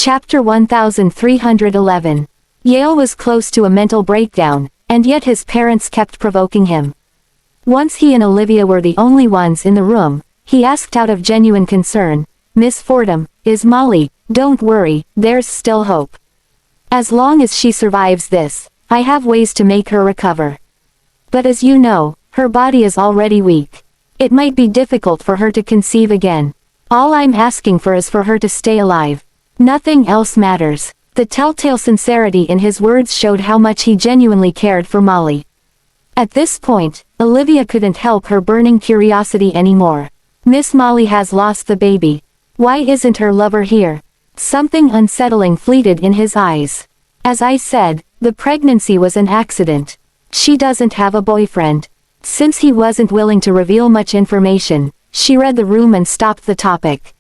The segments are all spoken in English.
Chapter 1311. Yale was close to a mental breakdown, and yet his parents kept provoking him. Once he and Olivia were the only ones in the room, he asked out of genuine concern, "Miss Fordham, is Molly? Don't worry, there's still hope. As long as she survives this, I have ways to make her recover. But as you know, her body is already weak. It might be difficult for her to conceive again. All I'm asking for is for her to stay alive. Nothing else matters." The telltale sincerity in his words showed how much he genuinely cared for Molly. At this point, Olivia couldn't help her burning curiosity anymore. "Miss Molly has lost the baby. Why isn't her lover here?" Something unsettling fleeted in his eyes. "As I said, the pregnancy was an accident. She doesn't have a boyfriend." Since he wasn't willing to reveal much information, she read the room and stopped the topic.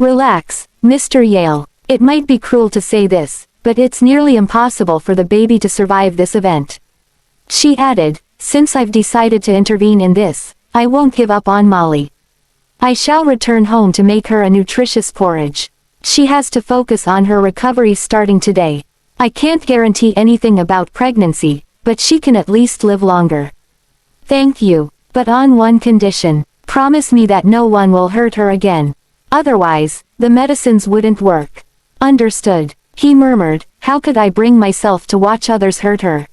"Relax, Mr. Yale. It might be cruel to say this, but it's nearly impossible for the baby to survive this event." She added, "Since I've decided to intervene in this, I won't give up on Molly. I shall return home to make her a nutritious porridge. She has to focus on her recovery starting today. I can't guarantee anything about pregnancy, but she can at least live longer." "Thank you, but on one condition. Promise me that no one will hurt her again. Otherwise, the medicines wouldn't work." "Understood," he murmured. "How could I bring myself to watch others hurt her?"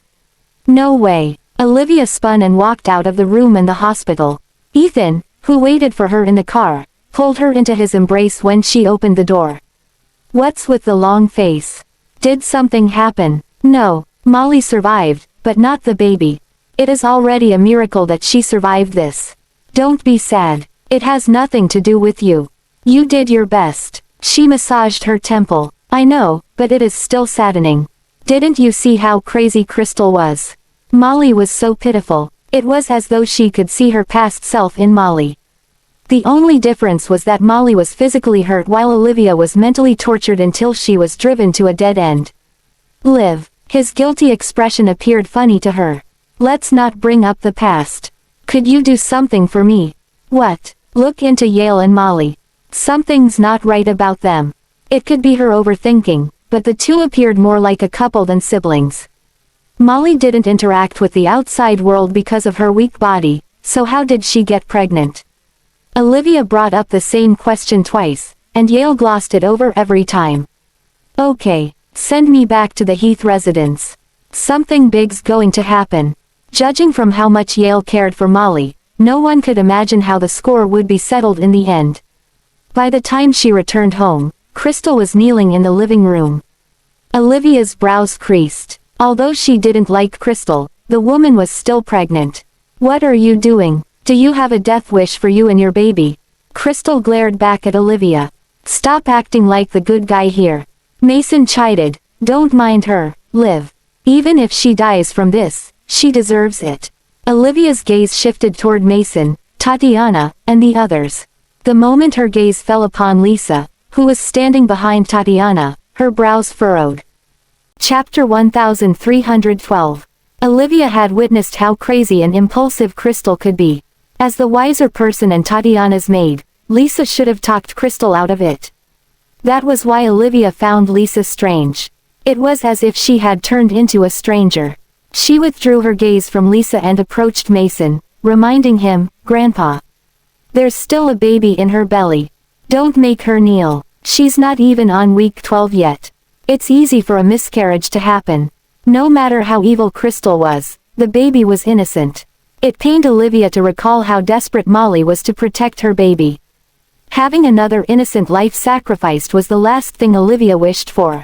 "No way." Olivia spun and walked out of the room and the hospital. Ethan, who waited for her in the car, pulled her into his embrace when she opened the door. "What's with the long face? Did something happen?" "No, Molly survived, but not the baby. It is already a miracle that she survived this. Don't be sad. It has nothing to do with you. You did your best." She massaged her temple. "I know, but it is still saddening. Didn't you see how crazy Crystal was? Molly was so pitiful. It was as though she could see her past self in Molly. The only difference was that Molly was physically hurt while Olivia was mentally tortured until she was driven to a dead end." "Liv." His guilty expression appeared funny to her. "Let's not bring up the past. Could you do something for me?" "What?" "Look into Yale and Molly. Something's not right about them." It could be her overthinking, but the two appeared more like a couple than siblings. Molly didn't interact with the outside world because of her weak body, so how did she get pregnant? Olivia brought up the same question twice, and Yale glossed it over every time. "Okay, send me back to the Heath residence. Something big's going to happen." Judging from how much Yale cared for Molly, no one could imagine how the score would be settled in the end. By the time she returned home, Crystal was kneeling in the living room. Olivia's brows creased. Although she didn't like Crystal, the woman was still pregnant. "What are you doing? Do you have a death wish for you and your baby?" Crystal glared back at Olivia. "Stop acting like the good guy here." Mason chided. "Don't mind her, Liv. Even if she dies from this, she deserves it." Olivia's gaze shifted toward Mason, Tatiana, and the others. The moment her gaze fell upon Lisa, who was standing behind Tatiana, her brows furrowed. Chapter 1312. Olivia had witnessed how crazy and impulsive Crystal could be. As the wiser person and Tatiana's maid, Lisa should have talked Crystal out of it. That was why Olivia found Lisa strange. It was as if she had turned into a stranger. She withdrew her gaze from Lisa and approached Mason, reminding him, "Grandpa. There's still a baby in her belly. Don't make her kneel. She's not even on week 12 yet. It's easy for a miscarriage to happen." No matter how evil Crystal was, the baby was innocent. It pained Olivia to recall how desperate Molly was to protect her baby. Having another innocent life sacrificed was the last thing Olivia wished for.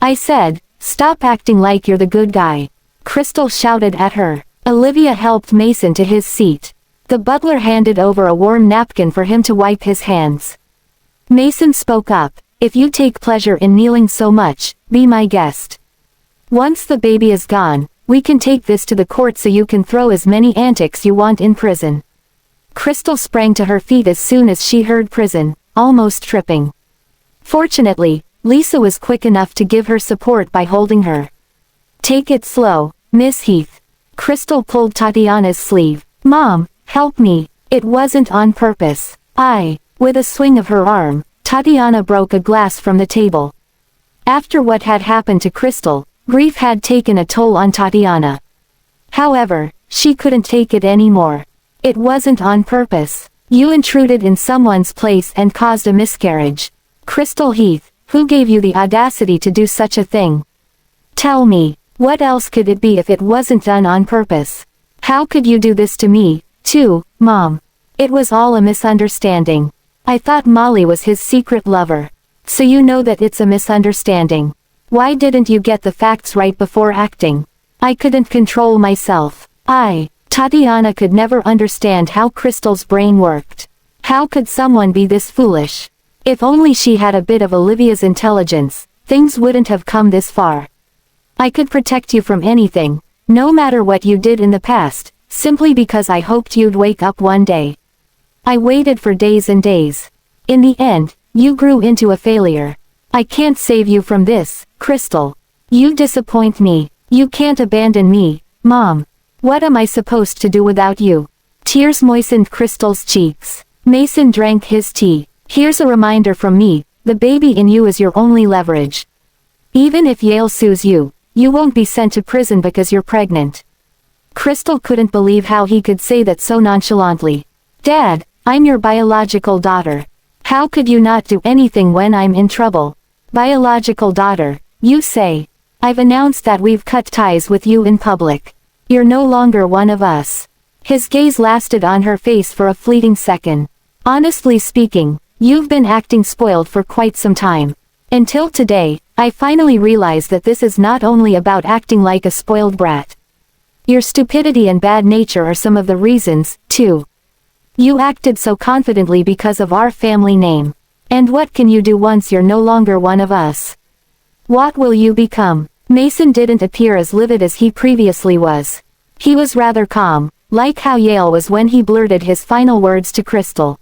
"I said, stop acting like you're the good guy," Crystal shouted at her. Olivia helped Mason to his seat. The butler handed over a warm napkin for him to wipe his hands. Mason spoke up, "If you take pleasure in kneeling so much, be my guest. Once the baby is gone, we can take this to the court so you can throw as many antics you want in prison." Crystal sprang to her feet as soon as she heard prison, almost tripping. Fortunately, Lisa was quick enough to give her support by holding her. "Take it slow, Miss Heath." Crystal pulled Tatiana's sleeve. "Mom, help me. It wasn't on purpose. With a swing of her arm, Tatiana broke a glass from the table. After what had happened to Crystal, grief had taken a toll on Tatiana. However, she couldn't take it anymore. It wasn't on purpose. You intruded in someone's place and caused a miscarriage. Crystal Heath, who gave you the audacity to do such a thing? Tell me, what else could it be if it wasn't done on purpose? How could you do this to me, too, Mom? It was all a misunderstanding. I thought Molly was his secret lover. So you know that it's a misunderstanding. Why didn't you get the facts right before acting? I couldn't control myself. Tatiana could never understand how Crystal's brain worked. How could someone be this foolish? If only she had a bit of Olivia's intelligence, things wouldn't have come this far. I could protect you from anything, no matter what you did in the past, simply because I hoped you'd wake up one day. I waited for days and days. In the end, you grew into a failure. I can't save you from this, Crystal. You disappoint me. You can't abandon me, Mom. What am I supposed to do without you? Tears moistened Crystal's cheeks. Mason drank his tea. Here's a reminder from me, the baby in you is your only leverage. Even if Yale sues you, you won't be sent to prison because you're pregnant. Crystal couldn't believe how he could say that so nonchalantly. Dad, I'm your biological daughter. How could you not do anything when I'm in trouble? Biological daughter, you say. I've announced that we've cut ties with you in public. You're no longer one of us. His gaze lasted on her face for a fleeting second. Honestly speaking, you've been acting spoiled for quite some time. Until today, I finally realized that this is not only about acting like a spoiled brat. Your stupidity and bad nature are some of the reasons, too. You acted so confidently because of our family name. And what can you do once you're no longer one of us? What will you become? Mason didn't appear as livid as he previously was. He was rather calm, like how Yale was when he blurted his final words to Crystal.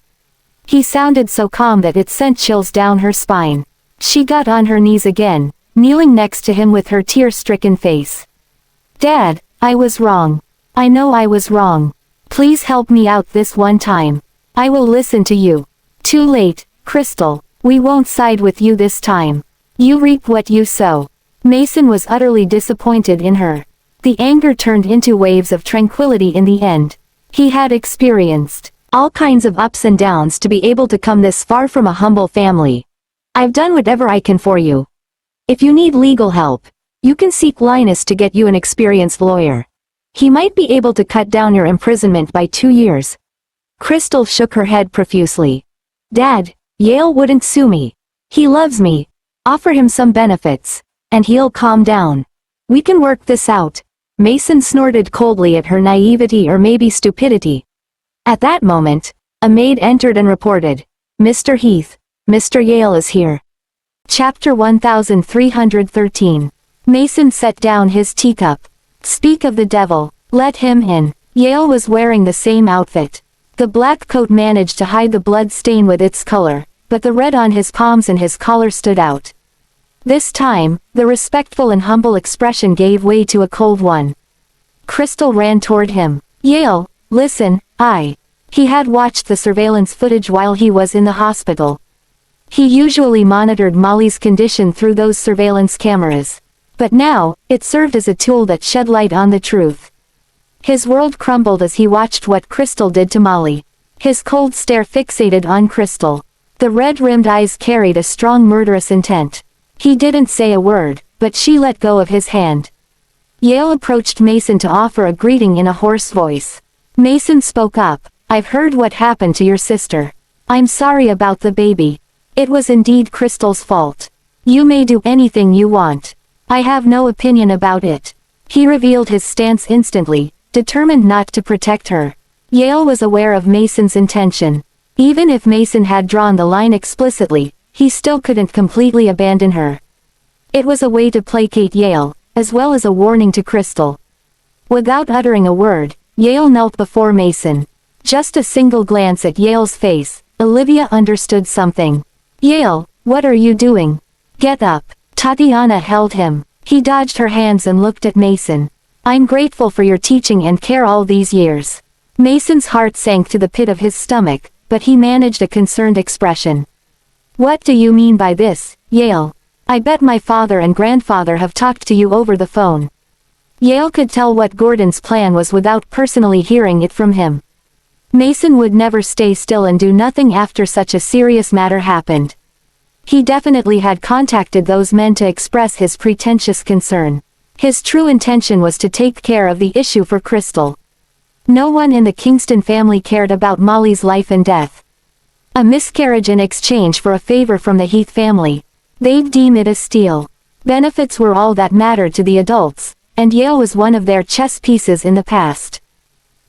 He sounded so calm that it sent chills down her spine. She got on her knees again, kneeling next to him with her tear-stricken face. Dad, I was wrong. I know I was wrong. Please help me out this one time. I will listen to you. Too late, Crystal. We won't side with you this time. You reap what you sow. Mason was utterly disappointed in her. The anger turned into waves of tranquility in the end. He had experienced all kinds of ups and downs to be able to come this far from a humble family. I've done whatever I can for you. If you need legal help, you can seek Linus to get you an experienced lawyer. He might be able to cut down your imprisonment by 2 years. Crystal shook her head profusely. Dad, Yale wouldn't sue me. He loves me. Offer him some benefits, and he'll calm down. We can work this out. Mason snorted coldly at her naivety or maybe stupidity. At that moment, a maid entered and reported, Mr. Heath, Mr. Yale is here. Chapter 1313. Mason set down his teacup. Speak of the devil, let him in. Yale was wearing the same outfit. The black coat managed to hide the blood stain with its color, but the red on his palms and his collar stood out. This time, the respectful and humble expression gave way to a cold one. Crystal ran toward him. Yale, listen, He had watched the surveillance footage while he was in the hospital. He usually monitored Molly's condition through those surveillance cameras. But now, it served as a tool that shed light on the truth. His world crumbled as he watched what Crystal did to Molly. His cold stare fixated on Crystal. The red-rimmed eyes carried a strong murderous intent. He didn't say a word, but she let go of his hand. Yale approached Mason to offer a greeting in a hoarse voice. Mason spoke up. I've heard what happened to your sister. I'm sorry about the baby. It was indeed Crystal's fault. You may do anything you want. I have no opinion about it. He revealed his stance instantly, determined not to protect her. Yale was aware of Mason's intention. Even if Mason had drawn the line explicitly, he still couldn't completely abandon her. It was a way to placate Yale, as well as a warning to Crystal. Without uttering a word, Yale knelt before Mason. Just a single glance at Yale's face, Olivia understood something. Yale, what are you doing? Get up. Tatiana held him. He dodged her hands and looked at Mason. I'm grateful for your teaching and care all these years. Mason's heart sank to the pit of his stomach, but he managed a concerned expression. What do you mean by this, Yale? I bet my father and grandfather have talked to you over the phone. Yale could tell what Gordon's plan was without personally hearing it from him. Mason would never stay still and do nothing after such a serious matter happened. He definitely had contacted those men to express his pretentious concern. His true intention was to take care of the issue for Crystal. No one in the Kingston family cared about Molly's life and death. A miscarriage in exchange for a favor from the Heath family. They'd deem it a steal. Benefits were all that mattered to the adults, and Yale was one of their chess pieces in the past.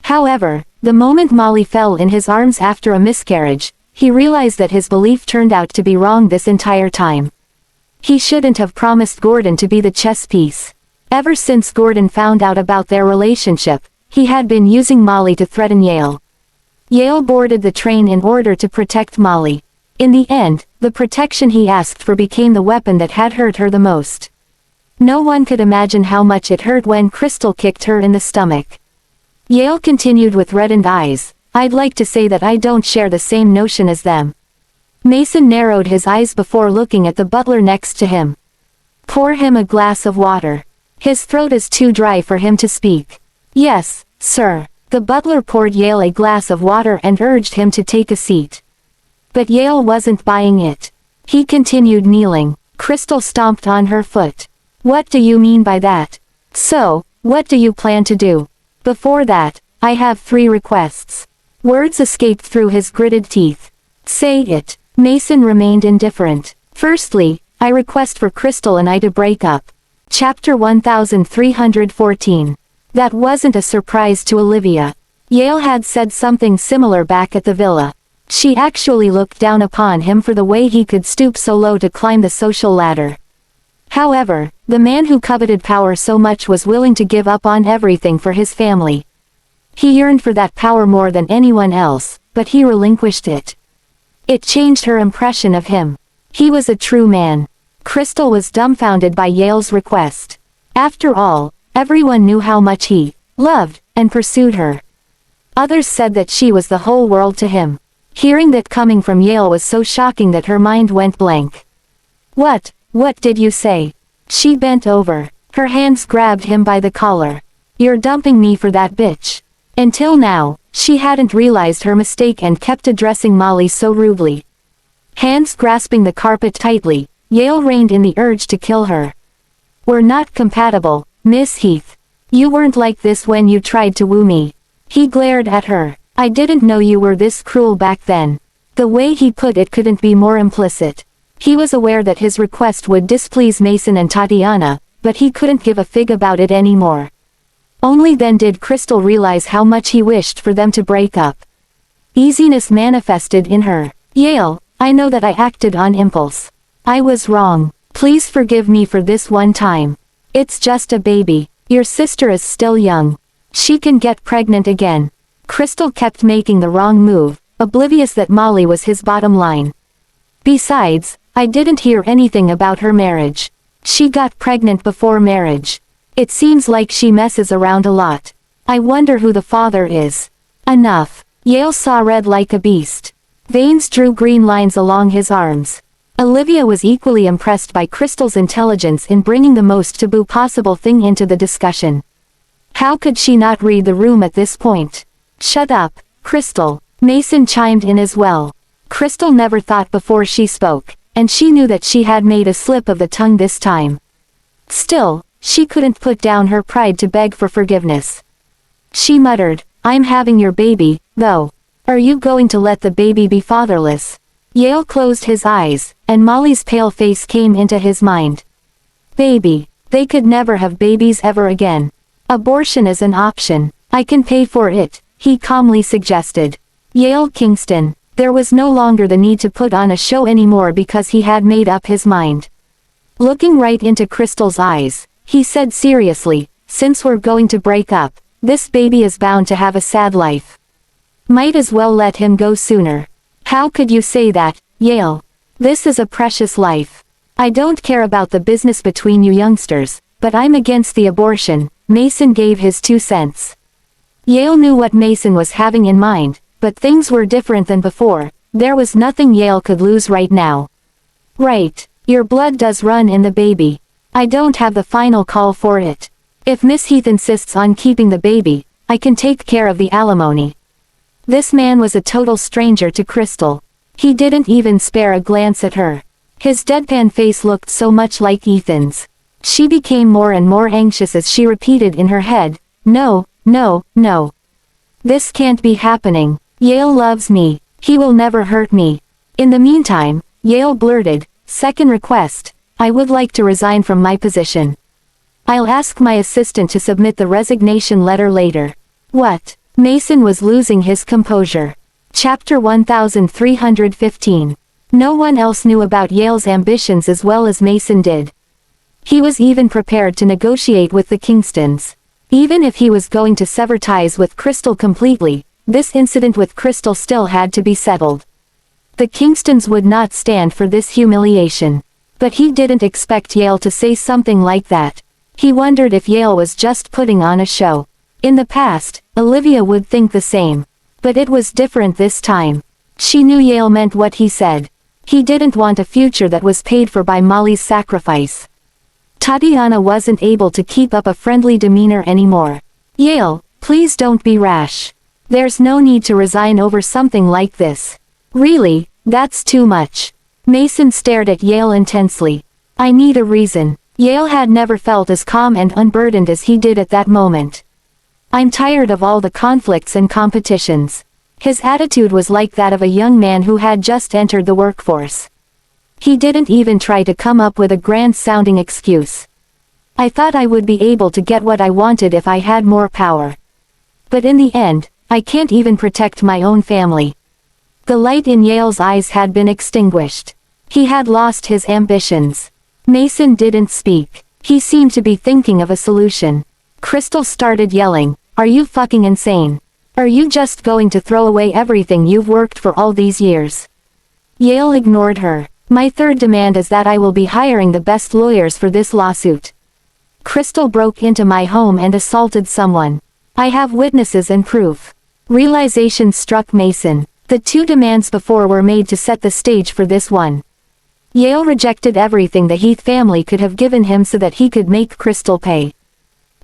However, the moment Molly fell in his arms after a miscarriage, he realized that his belief turned out to be wrong this entire time. He shouldn't have promised Gordon to be the chess piece. Ever since Gordon found out about their relationship, he had been using Molly to threaten Yale. Yale boarded the train in order to protect Molly. In the end, the protection he asked for became the weapon that had hurt her the most. No one could imagine how much it hurt when Crystal kicked her in the stomach. Yale continued with reddened eyes. I'd like to say that I don't share the same notion as them. Mason narrowed his eyes before looking at the butler next to him. Pour him a glass of water. His throat is too dry for him to speak. Yes, sir. The butler poured Yale a glass of water and urged him to take a seat. But Yale wasn't buying it. He continued kneeling. Crystal stomped on her foot. What do you mean by that? So, what do you plan to do? Before that, I have 3 requests. Words escaped through his gritted teeth. Say it. Mason remained indifferent. Firstly, I request for Crystal and I to break up. Chapter 1314. That wasn't a surprise to Olivia. Yale had said something similar back at the villa. She actually looked down upon him for the way he could stoop so low to climb the social ladder. However, the man who coveted power so much was willing to give up on everything for his family. He yearned for that power more than anyone else, but he relinquished it. It changed her impression of him. He was a true man. Crystal was dumbfounded by Yale's request. After all, everyone knew how much he loved and pursued her. Others said that she was the whole world to him. Hearing that coming from Yale was so shocking that her mind went blank. What did you say? She bent over. Her hands grabbed him by the collar. You're dumping me for that bitch. Until now, she hadn't realized her mistake and kept addressing Molly so rudely. Hands grasping the carpet tightly, Yale reined in the urge to kill her. We're not compatible, Miss Heath. You weren't like this when you tried to woo me. He glared at her. I didn't know you were this cruel back then. The way he put it couldn't be more implicit. He was aware that his request would displease Mason and Tatiana, but he couldn't give a fig about it anymore. Only then did Crystal realize how much he wished for them to break up. Easiness manifested in her. Yale, I know that I acted on impulse. I was wrong. Please forgive me for this one time. It's just a baby. Your sister is still young. She can get pregnant again. Crystal kept making the wrong move, oblivious that Molly was his bottom line. Besides, I didn't hear anything about her marriage. She got pregnant before marriage. It seems like she messes around a lot. I wonder who the father is. Enough. Yale saw red like a beast. Veins drew green lines along his arms. Olivia was equally impressed by Crystal's intelligence in bringing the most taboo possible thing into the discussion. How could she not read the room at this point? Shut up, Crystal. Mason chimed in as well. Crystal never thought before she spoke, and she knew that she had made a slip of the tongue this time. Still, she couldn't put down her pride to beg for forgiveness. She muttered, I'm having your baby, though. Are you going to let the baby be fatherless? Yale closed his eyes, and Molly's pale face came into his mind. Baby. They could never have babies ever again. Abortion is an option. I can pay for it, he calmly suggested. Yale Kingston. There was no longer the need to put on a show anymore because he had made up his mind. Looking right into Crystal's eyes, he said seriously, since we're going to break up, this baby is bound to have a sad life. Might as well let him go sooner. How could you say that, Yale? This is a precious life. I don't care about the business between you youngsters, but I'm against the abortion. Mason gave his 2 cents. Yale knew what Mason was having in mind, but things were different than before. There was nothing Yale could lose right now. Right. Your blood does run in the baby. I don't have the final call for it. If Miss Heath insists on keeping the baby, I can take care of the alimony. This man was a total stranger to Crystal. He didn't even spare a glance at her. His deadpan face looked so much like Ethan's. She became more and more anxious as she repeated in her head, "No, no, no. This can't be happening. Yale loves me. He will never hurt me." In the meantime, Yale blurted, "Second request, I would like to resign from my position. I'll ask my assistant to submit the resignation letter later." What? Mason was losing his composure. Chapter 1315. No one else knew about Yale's ambitions as well as Mason did. He was even prepared to negotiate with the Kingstons. Even if he was going to sever ties with Crystal completely, this incident with Crystal still had to be settled. The Kingstons would not stand for this humiliation. But he didn't expect Yale to say something like that. He wondered if Yale was just putting on a show. In the past, Olivia would think the same. But it was different this time. She knew Yale meant what he said. He didn't want a future that was paid for by Molly's sacrifice. Tatiana wasn't able to keep up a friendly demeanor anymore. "Yale, please don't be rash. There's no need to resign over something like this. Really, that's too much." Mason stared at Yale intensely. "I need a reason." Yale had never felt as calm and unburdened as he did at that moment. "I'm tired of all the conflicts and competitions." His attitude was like that of a young man who had just entered the workforce. He didn't even try to come up with a grand-sounding excuse. "I thought I would be able to get what I wanted if I had more power. But in the end, I can't even protect my own family." The light in Yale's eyes had been extinguished. He had lost his ambitions. Mason didn't speak. He seemed to be thinking of a solution. Crystal started yelling, "Are you fucking insane? Are you just going to throw away everything you've worked for all these years?" Yale ignored her. "My third demand is that I will be hiring the best lawyers for this lawsuit. Crystal broke into my home and assaulted someone. I have witnesses and proof." Realization struck Mason. The two demands before were made to set the stage for this one. Yale rejected everything the Heath family could have given him so that he could make Crystal pay.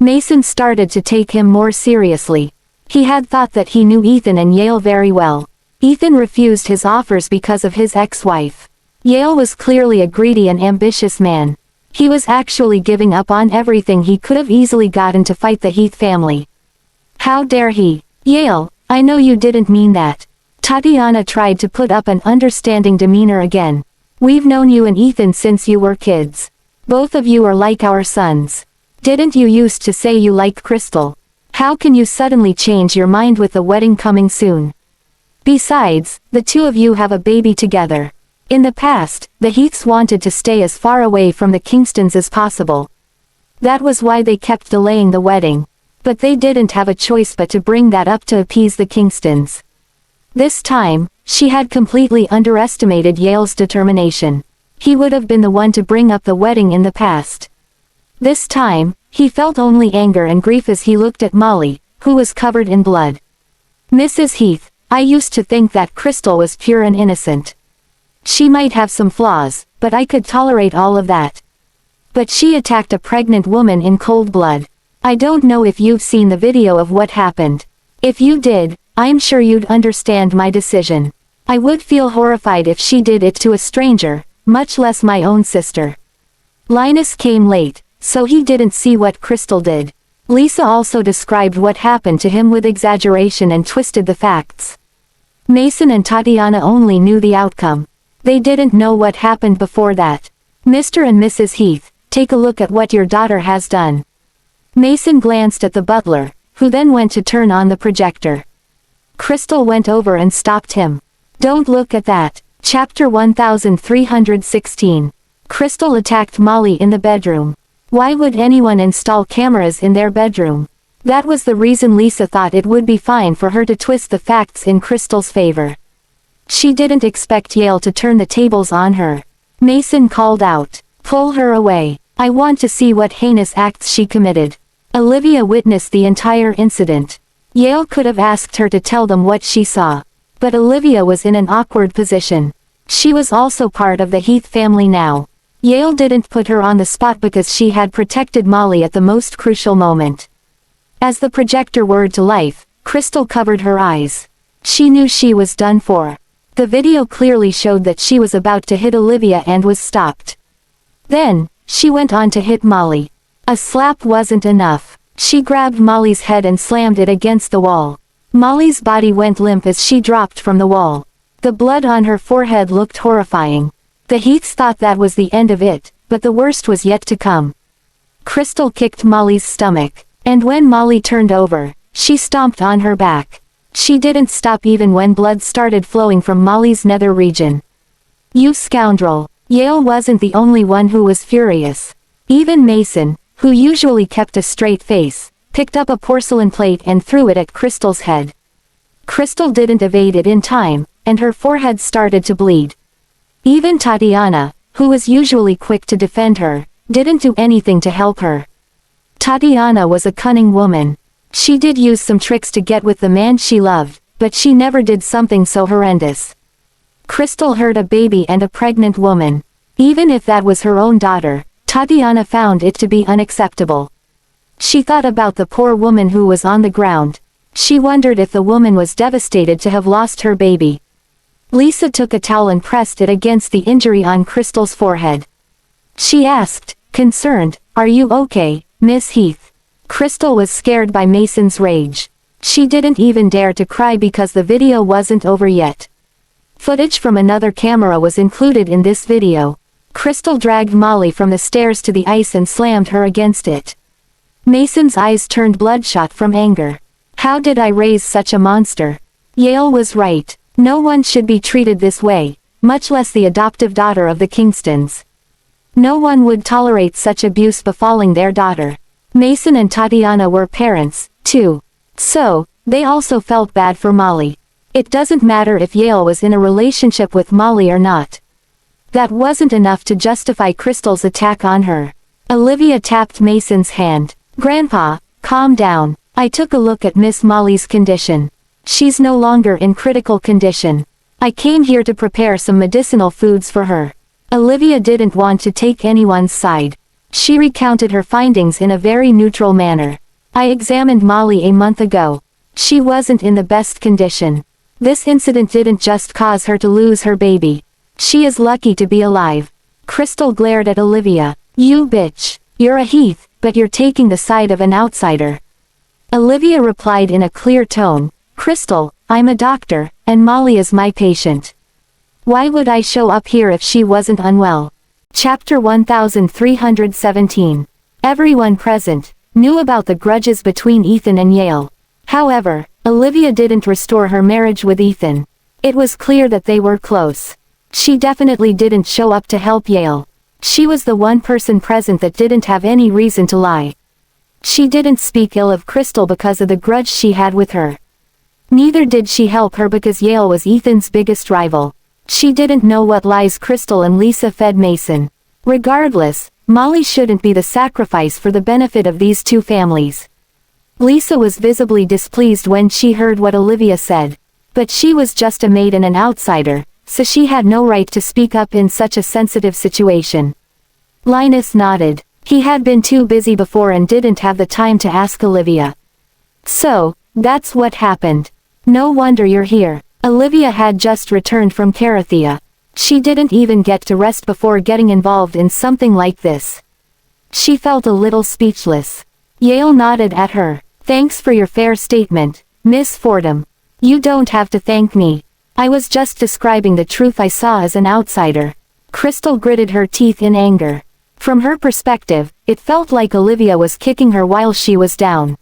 Mason started to take him more seriously. He had thought that he knew Ethan and Yale very well. Ethan refused his offers because of his ex-wife. Yale was clearly a greedy and ambitious man. He was actually giving up on everything he could have easily gotten to fight the Heath family. How dare he? "Yale, I know you didn't mean that." Tatiana tried to put up an understanding demeanor again. "We've known you and Ethan since you were kids. Both of you are like our sons. Didn't you used to say you like Crystal? How can you suddenly change your mind with the wedding coming soon? Besides, the two of you have a baby together. In the past, the Heaths wanted to stay as far away from the Kingstons as possible. That was why they kept delaying the wedding. But they didn't have a choice but to bring that up to appease the Kingstons." This time, she had completely underestimated Yale's determination. He would have been the one to bring up the wedding in the past. This time, he felt only anger and grief as he looked at Molly, who was covered in blood. "Mrs. Heath, I used to think that Crystal was pure and innocent. She might have some flaws, but I could tolerate all of that. But she attacked a pregnant woman in cold blood. I don't know if you've seen the video of what happened. If you did, I'm sure you'd understand my decision. I would feel horrified if she did it to a stranger, much less my own sister." Linus came late, so he didn't see what Crystal did. Lisa also described what happened to him with exaggeration and twisted the facts. Mason and Tatiana only knew the outcome. They didn't know what happened before that. "Mr. and Mrs. Heath, take a look at what your daughter has done." Mason glanced at the butler, who then went to turn on the projector. Crystal went over and stopped him. "Don't look at that." Chapter 1316. Crystal attacked Molly in the bedroom. Why would anyone install cameras in their bedroom? That was the reason Lisa thought it would be fine for her to twist the facts in Crystal's favor. She didn't expect Yale to turn the tables on her. Mason called out, "Pull her away. I want to see what heinous acts she committed." Olivia witnessed the entire incident. Yale could have asked her to tell them what she saw. But Olivia was in an awkward position. She was also part of the Heath family now. Yale didn't put her on the spot because she had protected Molly at the most crucial moment. As the projector whirred to life, Crystal covered her eyes. She knew she was done for. The video clearly showed that she was about to hit Olivia and was stopped. Then, she went on to hit Molly. A slap wasn't enough. She grabbed Molly's head and slammed it against the wall. Molly's body went limp as she dropped from the wall. The blood on her forehead looked horrifying. The Heaths thought that was the end of it, but the worst was yet to come. Crystal kicked Molly's stomach, and when Molly turned over, she stomped on her back. She didn't stop even when blood started flowing from Molly's nether region. "You scoundrel!" Yale wasn't the only one who was furious. Even Mason, who usually kept a straight face, picked up a porcelain plate and threw it at Crystal's head. Crystal didn't evade it in time, and her forehead started to bleed. Even Tatiana, who was usually quick to defend her, didn't do anything to help her. Tatiana was a cunning woman. She did use some tricks to get with the man she loved, but she never did something so horrendous. Crystal hurt a baby and a pregnant woman. Even if that was her own daughter, Tatiana found it to be unacceptable. She thought about the poor woman who was on the ground. She wondered if the woman was devastated to have lost her baby. Lisa took a towel and pressed it against the injury on Crystal's forehead. She asked, concerned, "Are you okay, Miss Heath?" Crystal was scared by Mason's rage. She didn't even dare to cry because the video wasn't over yet. Footage from another camera was included in this video. Crystal dragged Molly from the stairs to the ice and slammed her against it. Mason's eyes turned bloodshot from anger. How did I raise such a monster? Yale was right. No one should be treated this way, much less the adoptive daughter of the Kingstons. No one would tolerate such abuse befalling their daughter. Mason and Tatiana were parents, too. So, they also felt bad for Molly. It doesn't matter if Yale was in a relationship with Molly or not. That wasn't enough to justify Crystal's attack on her. Olivia tapped Mason's hand. "Grandpa, calm down. I took a look at Miss Molly's condition. She's no longer in critical condition. I came here to prepare some medicinal foods for her." Olivia didn't want to take anyone's side. She recounted her findings in a very neutral manner. "I examined Molly a month ago. She wasn't in the best condition. This incident didn't just cause her to lose her baby. She is lucky to be alive." Crystal glared at Olivia. "You bitch. You're a Heath, but you're taking the side of an outsider." Olivia replied in a clear tone, "Crystal, I'm a doctor, and Molly is my patient. Why would I show up here if she wasn't unwell?" Chapter 1317. Everyone present knew about the grudges between Ethan and Yale. However, Olivia didn't restore her marriage with Ethan. It was clear that they were close. She definitely didn't show up to help Yale. She was the one person present that didn't have any reason to lie. She didn't speak ill of Crystal because of the grudge she had with her. Neither did she help her because Yale was Ethan's biggest rival. She didn't know what lies Crystal and Lisa fed Mason. Regardless, Molly shouldn't be the sacrifice for the benefit of these two families. Lisa was visibly displeased when she heard what Olivia said. But she was just a maid and an outsider, so she had no right to speak up in such a sensitive situation. Linus nodded. He had been too busy before and didn't have the time to ask Olivia. "So, that's what happened. No wonder you're here." Olivia had just returned from Carathea. She didn't even get to rest before getting involved in something like this. She felt a little speechless. Yale nodded at her. "Thanks for your fair statement, Miss Fordham. You don't have to thank me. I was just describing the truth I saw as an outsider." Crystal gritted her teeth in anger. From her perspective, it felt like Olivia was kicking her while she was down.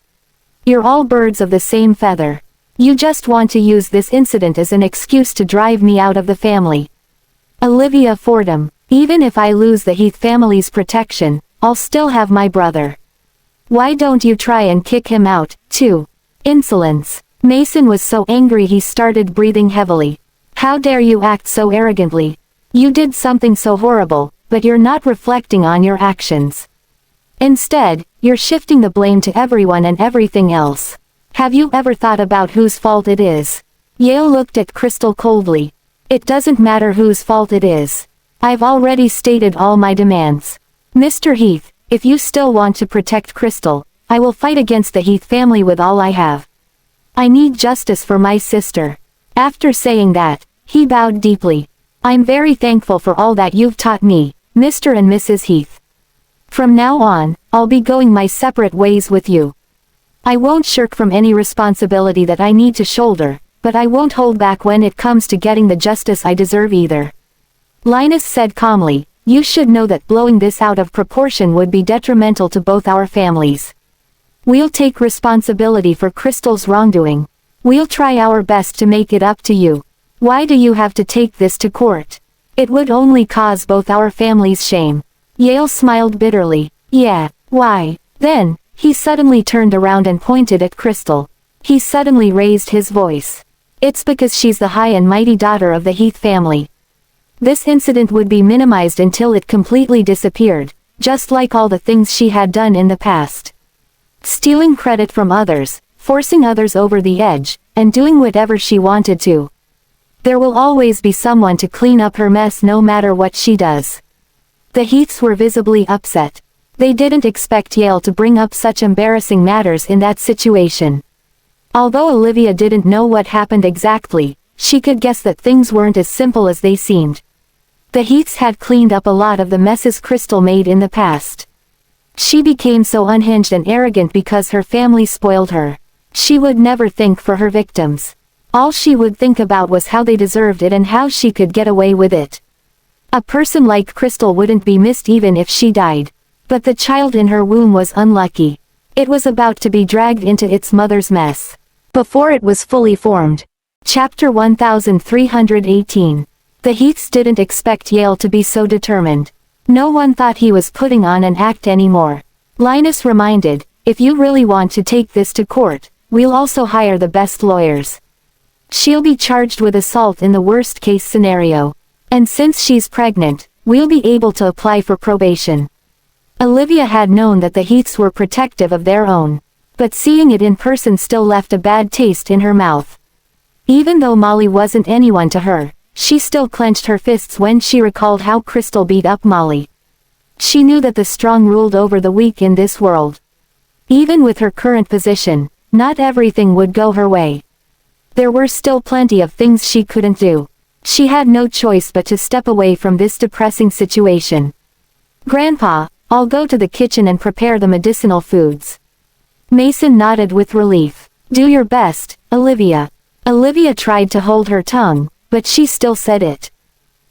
"You're all birds of the same feather. You just want to use this incident as an excuse to drive me out of the family." Olivia Fordham. "Even if I lose the Heath family's protection, I'll still have my brother. Why don't you try and kick him out, too?" Insolence. Mason was so angry he started breathing heavily. "How dare you act so arrogantly? You did something so horrible, but you're not reflecting on your actions. Instead, you're shifting the blame to everyone and everything else. Have you ever thought about whose fault it is?" Yale looked at Crystal coldly. "It doesn't matter whose fault it is. I've already stated all my demands. Mr. Heath, if you still want to protect Crystal, I will fight against the Heath family with all I have. I need justice for my sister." After saying that, he bowed deeply. "I'm very thankful for all that you've taught me, Mr. and Mrs. Heath. From now on, I'll be going my separate ways with you. I won't shirk from any responsibility that I need to shoulder, but I won't hold back when it comes to getting the justice I deserve either." Linus said calmly, "You should know that blowing this out of proportion would be detrimental to both our families. We'll take responsibility for Crystal's wrongdoing. We'll try our best to make it up to you. Why do you have to take this to court? It would only cause both our families shame." Yale smiled bitterly. "Yeah, why?" Then, he suddenly turned around and pointed at Crystal. He suddenly raised his voice. "It's because she's the high and mighty daughter of the Heath family. This incident would be minimized until it completely disappeared, just like all the things she had done in the past. Stealing credit from others, forcing others over the edge, and doing whatever she wanted to. There will always be someone to clean up her mess no matter what she does." The Heaths were visibly upset. They didn't expect Yale to bring up such embarrassing matters in that situation. Although Olivia didn't know what happened exactly, she could guess that things weren't as simple as they seemed. The Heaths had cleaned up a lot of the messes Crystal made in the past. She became so unhinged and arrogant because her family spoiled her. She would never think for her victims. All she would think about was how they deserved it and how she could get away with it. A person like Crystal wouldn't be missed even if she died. But the child in her womb was unlucky. It was about to be dragged into its mother's mess before it was fully formed. Chapter 1318. The Heaths didn't expect Yale to be so determined. No one thought he was putting on an act anymore. Linus reminded, "If you really want to take this to court, we'll also hire the best lawyers. She'll be charged with assault in the worst case scenario. And since she's pregnant, we'll be able to apply for probation." Olivia had known that the Heaths were protective of their own. But seeing it in person still left a bad taste in her mouth. Even though Molly wasn't anyone to her, she still clenched her fists when she recalled how Crystal beat up Molly. She knew that the strong ruled over the weak in this world. Even with her current position, not everything would go her way. There were still plenty of things she couldn't do. She had no choice but to step away from this depressing situation. "Grandpa, I'll go to the kitchen and prepare the medicinal foods." Mason nodded with relief. "Do your best, Olivia." Olivia tried to hold her tongue, but she still said it.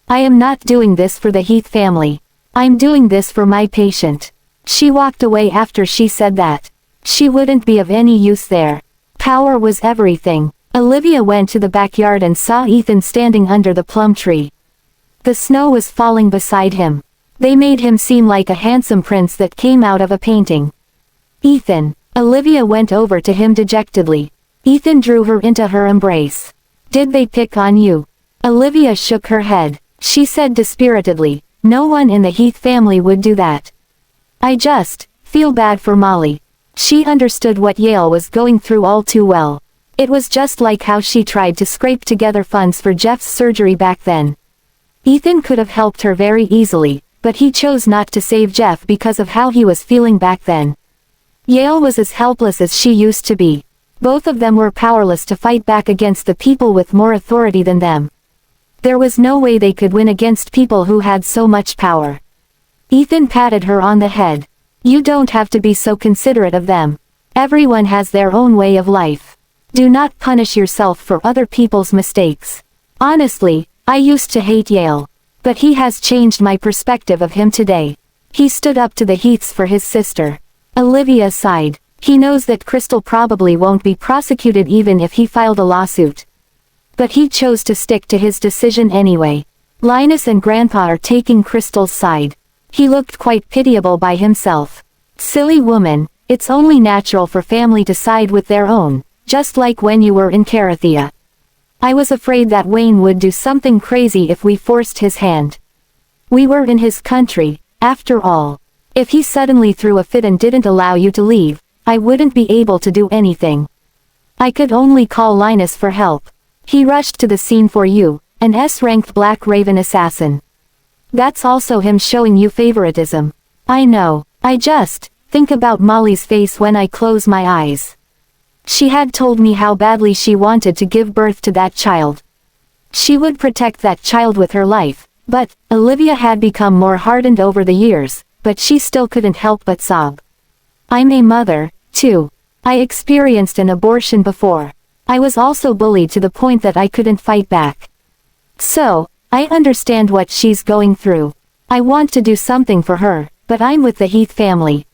"I am not doing this for the Heath family. I'm doing this for my patient." She walked away after she said that. She wouldn't be of any use there. Power was everything. Olivia went to the backyard and saw Ethan standing under the plum tree. The snow was falling beside him. They made him seem like a handsome prince that came out of a painting. "Ethan." Olivia went over to him dejectedly. Ethan drew her into her embrace. "Did they pick on you?" Olivia shook her head. She said dispiritedly, "No one in the Heath family would do that. I just feel bad for Molly." She understood what Yale was going through all too well. It was just like how she tried to scrape together funds for Jeff's surgery back then. Ethan could have helped her very easily, but he chose not to save Jeff because of how he was feeling back then. Yale was as helpless as she used to be. Both of them were powerless to fight back against the people with more authority than them. There was no way they could win against people who had so much power. Ethan patted her on the head. "You don't have to be so considerate of them. Everyone has their own way of life. Do not punish yourself for other people's mistakes. Honestly, I used to hate Yale. But he has changed my perspective of him today. He stood up to the Heaths for his sister." Olivia sighed. "He knows that Crystal probably won't be prosecuted even if he filed a lawsuit. But he chose to stick to his decision anyway. Linus and Grandpa are taking Crystal's side." He looked quite pitiable by himself. "Silly woman, it's only natural for family to side with their own, just like when you were in Carathea. I was afraid that Wayne would do something crazy if we forced his hand. We were in his country, after all. If he suddenly threw a fit and didn't allow you to leave, I wouldn't be able to do anything. I could only call Linus for help. He rushed to the scene for you, an S-ranked Black Raven assassin. That's also him showing you favoritism. I know. I just think about Molly's face when I close my eyes. She had told me how badly she wanted to give birth to that child. She would protect that child with her life, but Olivia had become more hardened over the years, but she still couldn't help but sob. I'm a mother, too. I experienced an abortion before. I was also bullied to the point that I couldn't fight back. So, I understand what she's going through. I want to do something for her, but I'm with the Heath family.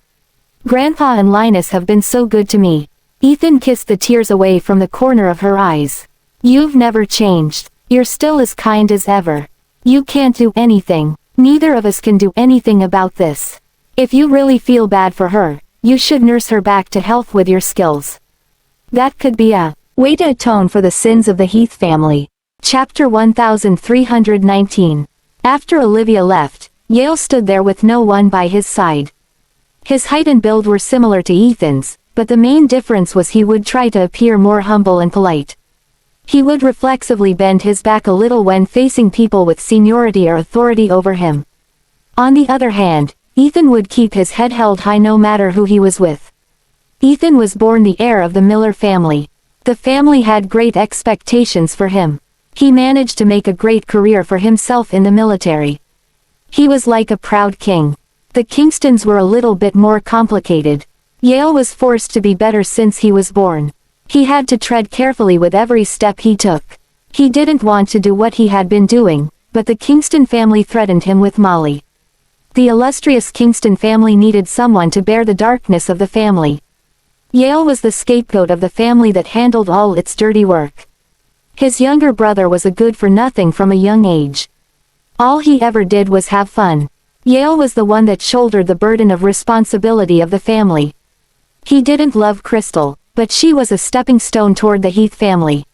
Grandpa and Linus have been so good to me. Ethan kissed the tears away from the corner of her eyes. You've never changed. You're still as kind as ever. You can't do anything. Neither of us can do anything about this. If you really feel bad for her, you should nurse her back to health with your skills. That could be a way to atone for the sins of the Heath family. Chapter 1319. After Olivia left, Yale stood there with no one by his side. His height and build were similar to Ethan's, but the main difference was he would try to appear more humble and polite. He would reflexively bend his back a little when facing people with seniority or authority over him. On the other hand, Ethan would keep his head held high no matter who he was with. Ethan was born the heir of the Miller family. The family had great expectations for him. He managed to make a great career for himself in the military. He was like a proud king. The Kingstons were a little bit more complicated. Yale was forced to be better since he was born. He had to tread carefully with every step he took. He didn't want to do what he had been doing, but the Kingston family threatened him with Molly. The illustrious Kingston family needed someone to bear the darkness of the family. Yale was the scapegoat of the family that handled all its dirty work. His younger brother was a good-for-nothing from a young age. All he ever did was have fun. Yale was the one that shouldered the burden of responsibility of the family. He didn't love Crystal, but she was a stepping stone toward the Heath family.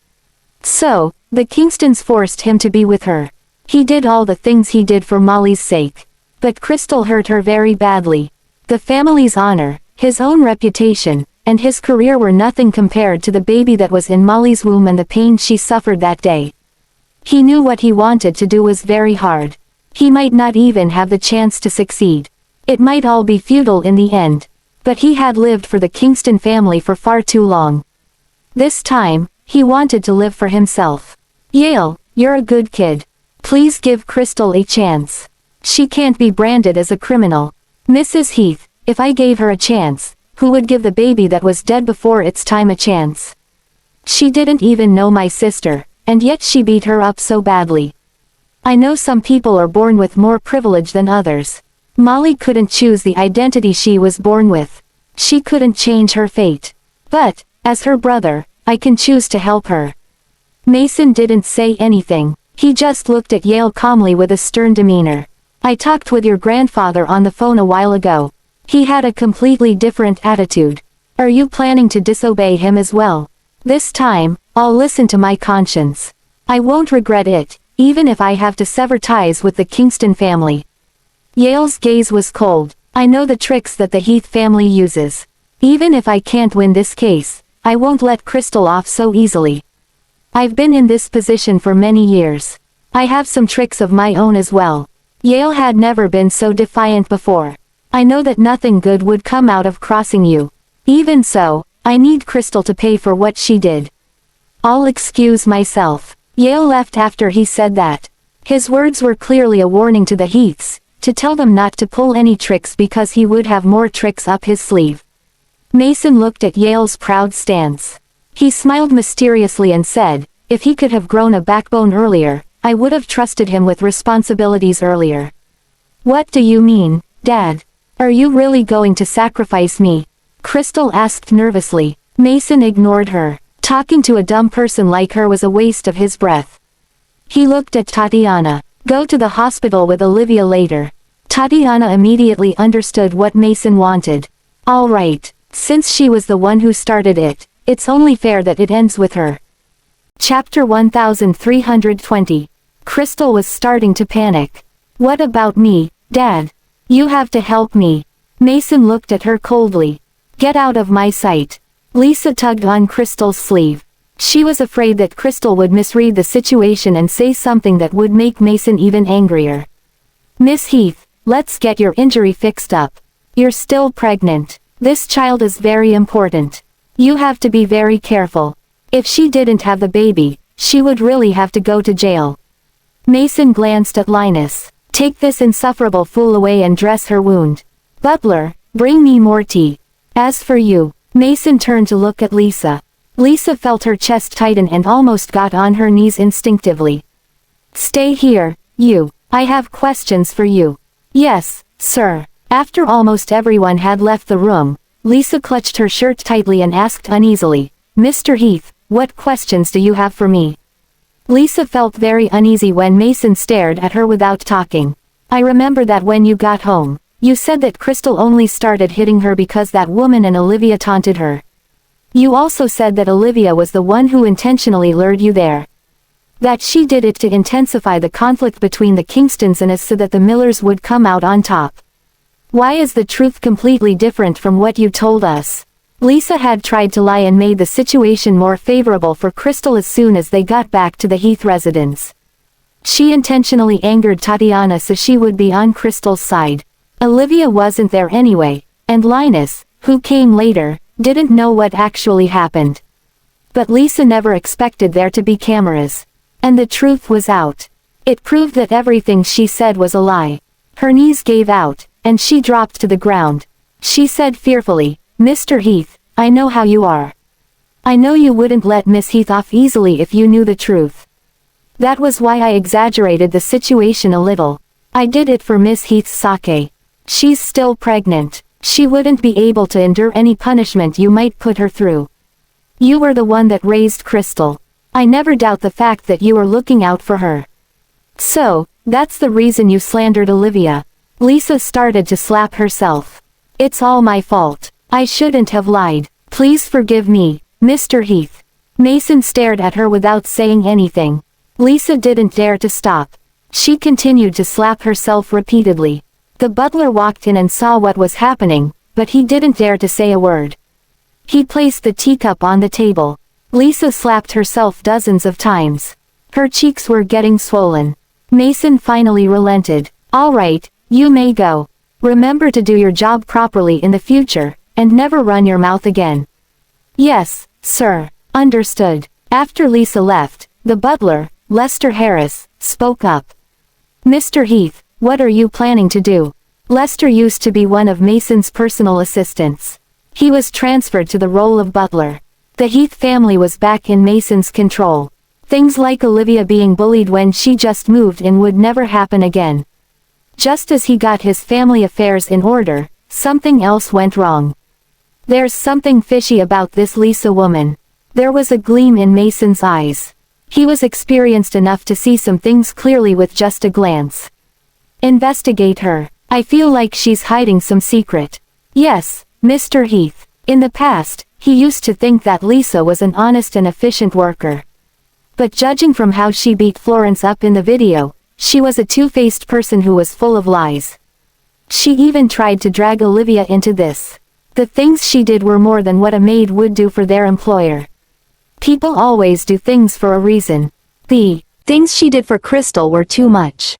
So, the Kingstons forced him to be with her. He did all the things he did for Molly's sake. But Crystal hurt her very badly. The family's honor, his own reputation, and his career were nothing compared to the baby that was in Molly's womb and the pain she suffered that day. He knew what he wanted to do was very hard. He might not even have the chance to succeed. It might all be futile in the end. But he had lived for the Kingston family for far too long. This time, he wanted to live for himself. Yale, you're a good kid. Please give Crystal a chance. She can't be branded as a criminal. Mrs. Heath, if I gave her a chance, who would give the baby that was dead before its time a chance? She didn't even know my sister, and yet she beat her up so badly. I know some people are born with more privilege than others. Molly couldn't choose the identity she was born with. She couldn't change her fate. But, as her brother, I can choose to help her. Mason didn't say anything. He just looked at Yale calmly with a stern demeanor. I talked with your grandfather on the phone a while ago. He had a completely different attitude. Are you planning to disobey him as well? This time, I'll listen to my conscience. I won't regret it, even if I have to sever ties with the Kingston family. Yale's gaze was cold. I know the tricks that the Heath family uses. Even if I can't win this case, I won't let Crystal off so easily. I've been in this position for many years. I have some tricks of my own as well. Yale had never been so defiant before. I know that nothing good would come out of crossing you. Even so, I need Crystal to pay for what she did. I'll excuse myself. Yale left after he said that. His words were clearly a warning to the Heaths, to tell them not to pull any tricks because he would have more tricks up his sleeve. Mason looked at Yale's proud stance. He smiled mysteriously and said, if he could have grown a backbone earlier, I would have trusted him with responsibilities earlier. What do you mean, Dad? Are you really going to sacrifice me? Crystal asked nervously. Mason ignored her. Talking to a dumb person like her was a waste of his breath. He looked at Tatiana. Go to the hospital with Olivia later. Tatiana immediately understood what Mason wanted. All right, since she was the one who started it, it's only fair that it ends with her. Chapter 1320. Crystal was starting to panic. What about me, Dad? You have to help me. Mason looked at her coldly. Get out of my sight. Lisa tugged on Crystal's sleeve. She was afraid that Crystal would misread the situation and say something that would make Mason even angrier. Miss Heath, let's get your injury fixed up. You're still pregnant. This child is very important. You have to be very careful. If she didn't have the baby, she would really have to go to jail. Mason glanced at Linus. Take this insufferable fool away and dress her wound. Butler, bring me more tea. As for you, Mason turned to look at Lisa. Lisa felt her chest tighten and almost got on her knees instinctively. Stay here, you. I have questions for you. Yes, sir. After almost everyone had left the room, Lisa clutched her shirt tightly and asked uneasily, Mr. Heath, what questions do you have for me? Lisa felt very uneasy when Mason stared at her without talking. I remember that when you got home, you said that Crystal only started hitting her because that woman and Olivia taunted her. You also said that Olivia was the one who intentionally lured you there. That she did it to intensify the conflict between the Kingstons and us so that the Millers would come out on top. Why is the truth completely different from what you told us? Lisa had tried to lie and made the situation more favorable for Crystal as soon as they got back to the Heath residence. She intentionally angered Tatiana so she would be on Crystal's side. Olivia wasn't there anyway, and Linus, who came later, didn't know what actually happened. But Lisa never expected there to be cameras. And the truth was out. It proved that everything she said was a lie. Her knees gave out, and she dropped to the ground. She said fearfully, Mr. Heath, I know how you are. I know you wouldn't let Miss Heath off easily if you knew the truth. That was why I exaggerated the situation a little. I did it for Miss Heath's sake. She's still pregnant. She wouldn't be able to endure any punishment you might put her through. You were the one that raised Crystal. I never doubt the fact that you were looking out for her. So, that's the reason you slandered Olivia. Lisa started to slap herself. It's all my fault. I shouldn't have lied. Please forgive me, Mr. Heath. Mason stared at her without saying anything. Lisa didn't dare to stop. She continued to slap herself repeatedly. The butler walked in and saw what was happening, but he didn't dare to say a word. He placed the teacup on the table. Lisa slapped herself dozens of times. Her cheeks were getting swollen. Mason finally relented. All right, you may go. Remember to do your job properly in the future, and never run your mouth again. Yes, sir. Understood. After Lisa left, the butler, Lester Harris, spoke up. Mr. Heath, what are you planning to do? Lester used to be one of Mason's personal assistants. He was transferred to the role of butler. The Heath family was back in Mason's control. Things like Olivia being bullied when she just moved in would never happen again. Just as he got his family affairs in order, something else went wrong. There's something fishy about this Lisa woman. There was a gleam in Mason's eyes. He was experienced enough to see some things clearly with just a glance. Investigate her. I feel like she's hiding some secret. Yes, Mr. Heath. In the past, he used to think that Lisa was an honest and efficient worker. But judging from how she beat Florence up in the video, she was a two-faced person who was full of lies. She even tried to drag Olivia into this. The things she did were more than what a maid would do for their employer. People always do things for a reason. The things she did for Crystal were too much.